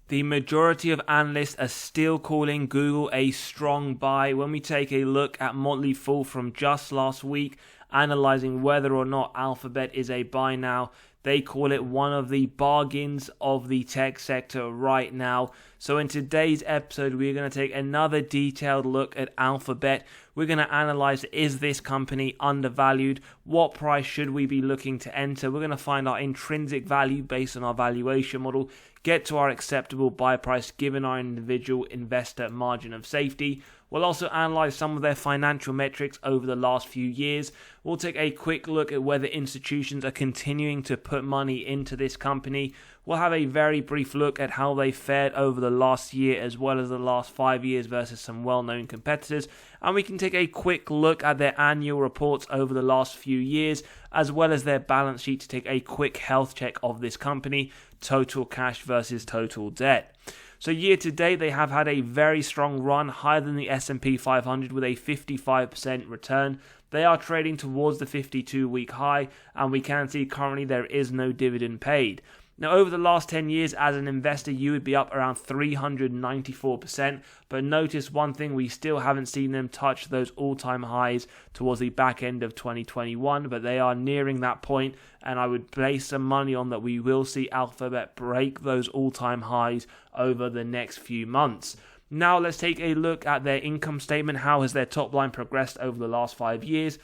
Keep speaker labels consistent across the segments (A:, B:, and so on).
A: The majority of analysts are still calling Google a strong buy. When we take a look at Motley Fool from just last week, analyzing whether or not Alphabet is a buy now, they call it one of the bargains of the tech sector right now. So in today's episode, we're going to take another detailed look at Alphabet. We're going to analyze, is this company undervalued? What price should we be looking to enter? We're going to find our intrinsic value based on our valuation model, get to our acceptable buy price given our individual investor margin of safety. We'll also analyze some of their financial metrics over the last few years. We'll take a quick look at whether institutions are continuing to put money into this company. We'll have a very brief look at how they fared over the last year as well as the last 5 years versus some well-known competitors. And we can take a quick look at their annual reports over the last few years as well as their balance sheet to take a quick health check of this company, total cash versus total debt. So year to date, they have had a very strong run, higher than the S&P 500 with a 55% return. They are trading towards the 52-week high, and we can see currently there is no dividend paid. Now, over the last 10 years, as an investor, you would be up around 394%. But notice one thing, we still haven't seen them touch those all-time highs towards the back end of 2021. But they are nearing that point, and I would place some money on that we will see Alphabet break those all-time highs over the next few months. Now, let's take a look at their income statement. How has their top line progressed over the last 5 years?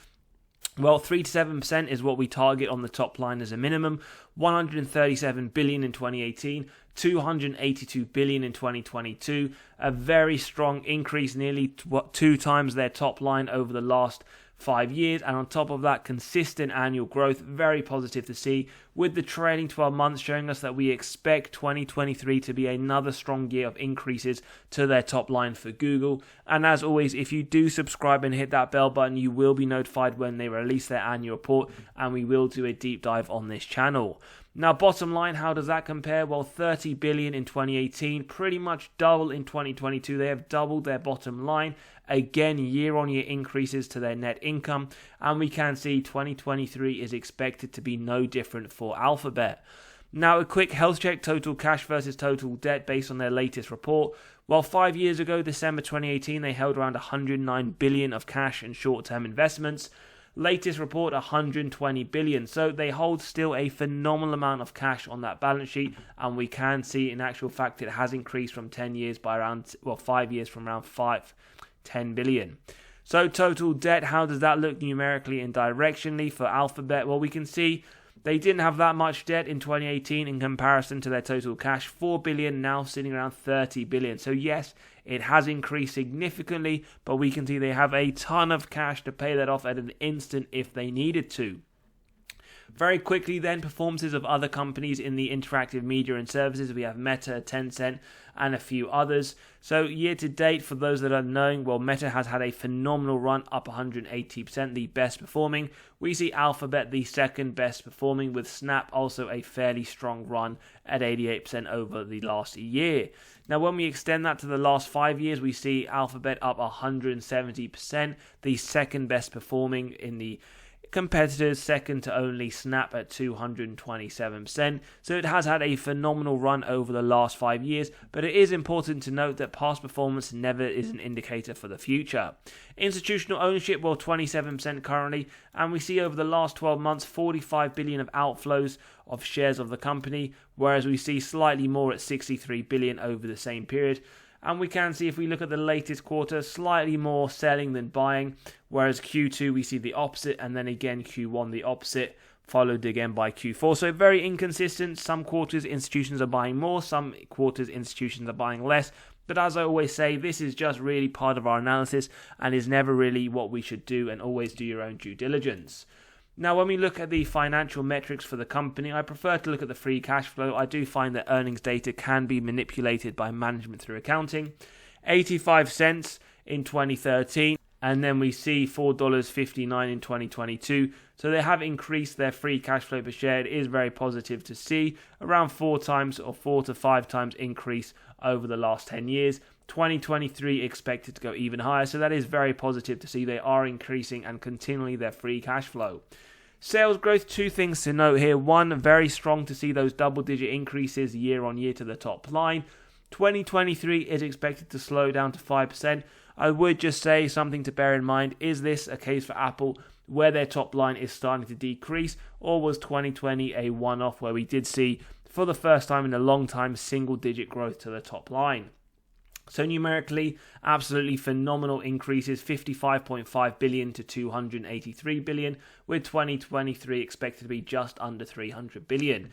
A: Well, 3 to 7% is what we target on the top line as a minimum. 137 billion in 2018, 282 billion in 2022. A very strong increase, nearly 2 times their top line over the last 5 years, and on top of that, consistent annual growth. Very positive to see, with the trailing 12 months showing us that we expect 2023 to be another strong year of increases to their top line for Google. And as always, if you do subscribe and hit that bell button, you will be notified when they release their annual report, and we will do a deep dive on this channel. Now, bottom line, how does that compare? Well, 30 billion in 2018, pretty much double in 2022. They have doubled their bottom line. Again, year-on-year increases to their net income. And we can see 2023 is expected to be no different for Alphabet. Now, a quick health check, total cash versus total debt based on their latest report. Well, 5 years ago, December 2018, they held around 109 billion of cash and short-term investments. Latest report, 120 billion. So they hold still a phenomenal amount of cash on that balance sheet. And we can see in actual fact it has increased from 10 years by around, 5 years from around 10 billion. So total debt, how does that look numerically and directionally for Alphabet? Well, we can see they didn't have that much debt in 2018 in comparison to their total cash. 4 billion, now sitting around 30 billion. So yes, it has increased significantly, but we can see they have a ton of cash to pay that off at an instant if they needed to. Very quickly then, performances of other companies in the interactive media and services. We have Meta, Tencent, and a few others. So year to date, for those that are knowing, well, Meta has had a phenomenal run, up 180%, the best performing. We see Alphabet the second best performing, with Snap also a fairly strong run at 88% over the last year. Now, when we extend that to the last 5 years, we see Alphabet up 170%, the second best performing in the competitors, second to only Snap at 227%. So it has had a phenomenal run over the last 5 years, but it is important to note that past performance never is an indicator for the future. Institutional ownership, well, 27% currently, and we see over the last 12 months 45 billion of outflows of shares of the company, whereas we see slightly more at 63 billion over the same period. And we can see, if we look at the latest quarter, slightly more selling than buying, whereas Q2 we see the opposite, and then again Q1 the opposite, followed again by Q4. So very inconsistent. Some quarters institutions are buying more, some quarters institutions are buying less. But as I always say, this is just really part of our analysis and is never really what we should do, and always do your own due diligence. Now, when we look at the financial metrics for the company, I prefer to look at the free cash flow. I do find that earnings data can be manipulated by management through accounting. 85 cents in 2013, and then we see $4.59 in 2022. So they have increased their free cash flow per share. It is very positive to see, around 4 times or 4 to 5 times increase over the last 10 years. 2023 expected to go even higher, so that is very positive to see. They are increasing and continually their free cash flow. Sales growth, 2 things to note here. One, very strong to see those double-digit increases year on year to the top line. 2023 is expected to slow down to 5%. I would just say something to bear in mind. Is this a case for Apple where their top line is starting to decrease, or was 2020 a one-off where we did see, for the first time in a long time, single-digit growth to the top line? So numerically, absolutely phenomenal increases, 55.5 billion to 283 billion, with 2023 expected to be just under 300 billion.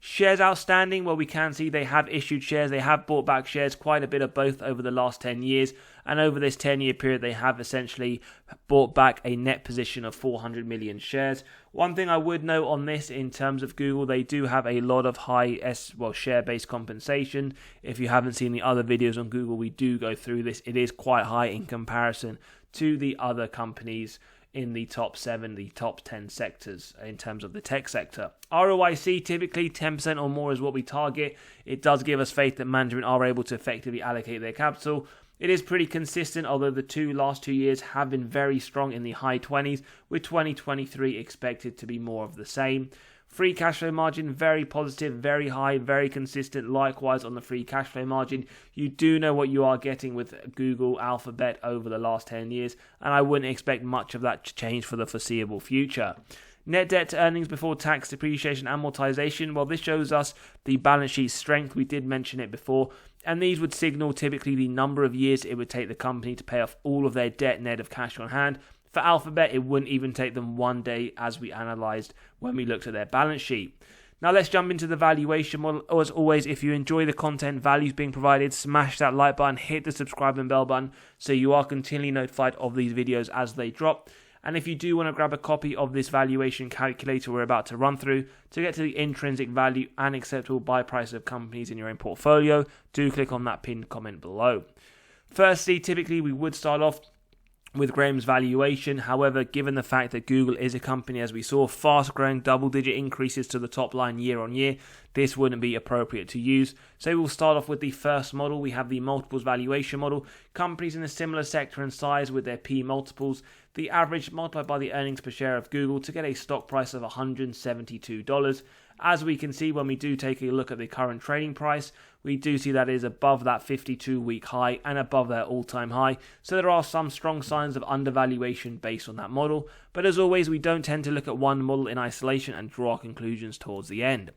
A: Shares outstanding, well, we can see they have issued shares, they have bought back shares, quite a bit of both over the last 10 years, and over this 10-year period they have essentially bought back a net position of 400 million shares. One thing I would note on this in terms of Google, they do have a lot of high share-based compensation. If you haven't seen the other videos on Google, we do go through this. It is quite high in comparison to the other companies in the top 7, the top 10 sectors in terms of the tech sector. ROIC, typically 10% or more is what we target. It does give us faith that management are able to effectively allocate their capital. It is pretty consistent, although the last 2 years have been very strong in the high 20s, with 2023 expected to be more of the same. Free cash flow margin, very positive, very high, very consistent. Likewise on the free cash flow margin, you do know what you are getting with Google, Alphabet over the last 10 years, and I wouldn't expect much of that to change for the foreseeable future. Net debt to earnings before tax, depreciation, amortization. Well, this shows us the balance sheet strength. We did mention it before. And these would signal typically the number of years it would take the company to pay off all of their debt net of cash on hand. For Alphabet, it wouldn't even take them 1 day, as we analysed when we looked at their balance sheet. Now let's jump into the valuation model. As always, if you enjoy the content, values being provided, smash that like button, hit the subscribe and bell button so you are continually notified of these videos as they drop. And if you do want to grab a copy of this valuation calculator we're about to run through to get to the intrinsic value and acceptable buy price of companies in your own portfolio, do click on that pinned comment below. Firstly, typically we would start off with Graham's valuation. However, given the fact that Google is a company, as we saw, fast-growing double-digit increases to the top line year on year, this wouldn't be appropriate to use. So we'll start off with the first model. We have the multiples valuation model. Companies in a similar sector and size with their P multiples. The average multiplied by the earnings per share of Google to get a stock price of $172. As we can see when we do take a look at the current trading price, we do see that it is above that 52-week high and above their all-time high. So there are some strong signs of undervaluation based on that model. But as always, we don't tend to look at one model in isolation and draw our conclusions towards the end.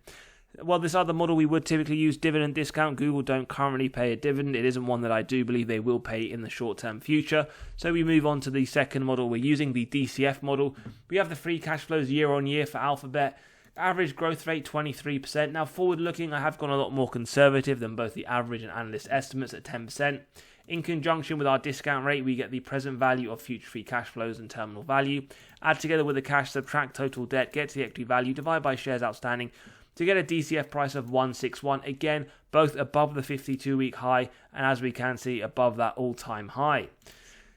A: Well, this other model we would typically use, dividend discount. Google don't currently pay a dividend. It isn't one that I do believe they will pay in the short-term future. So we move on to the second model. We're using the DCF model. We have the free cash flows year on year for Alphabet. Average growth rate 23%. Now forward looking, I have gone a lot more conservative than both the average and analyst estimates at 10%. In conjunction with our discount rate, we get the present value of future free cash flows and terminal value. Add together with the cash, subtract total debt, get to the equity value, divide by shares outstanding to get a DCF price of 161. Again, both above the 52-week high and, as we can see, above that all-time high.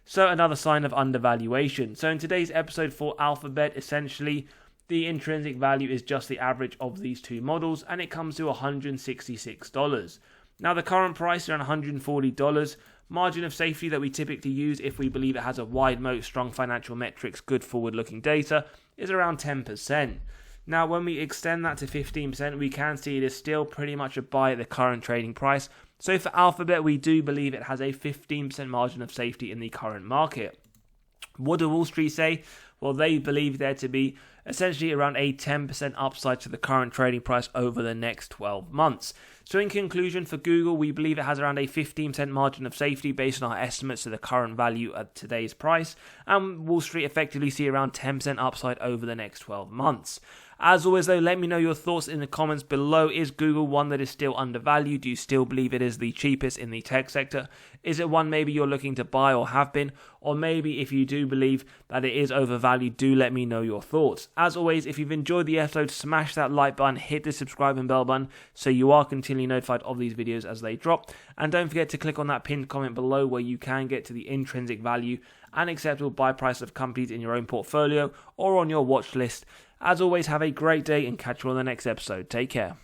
A: So another sign of undervaluation. So in today's episode for Alphabet, essentially, the intrinsic value is just the average of these two models, and it comes to $166. Now, the current price is around $140. Margin of safety that we typically use if we believe it has a wide moat, strong financial metrics, good forward-looking data, is around 10%. Now, when we extend that to 15%, we can see it is still pretty much a buy at the current trading price. So for Alphabet, we do believe it has a 15% margin of safety in the current market. What do Wall Street say? Well, they believe there to be essentially around a 10% upside to the current trading price over the next 12 months. So in conclusion, for Google, we believe it has around a 15% margin of safety based on our estimates of the current value at today's price, and Wall Street effectively see around 10% upside over the next 12 months. As always though, let me know your thoughts in the comments below. Is Google one that is still undervalued? Do you still believe it is the cheapest in the tech sector? Is it one maybe you're looking to buy or have been? Or maybe if you do believe that it is overvalued, do let me know your thoughts. As always, if you've enjoyed the episode, smash that like button, hit the subscribe and bell button so you are continually notified of these videos as they drop. And don't forget to click on that pinned comment below where you can get to the intrinsic value and acceptable buy price of companies in your own portfolio or on your watch list. As always, have a great day and catch you on the next episode. Take care.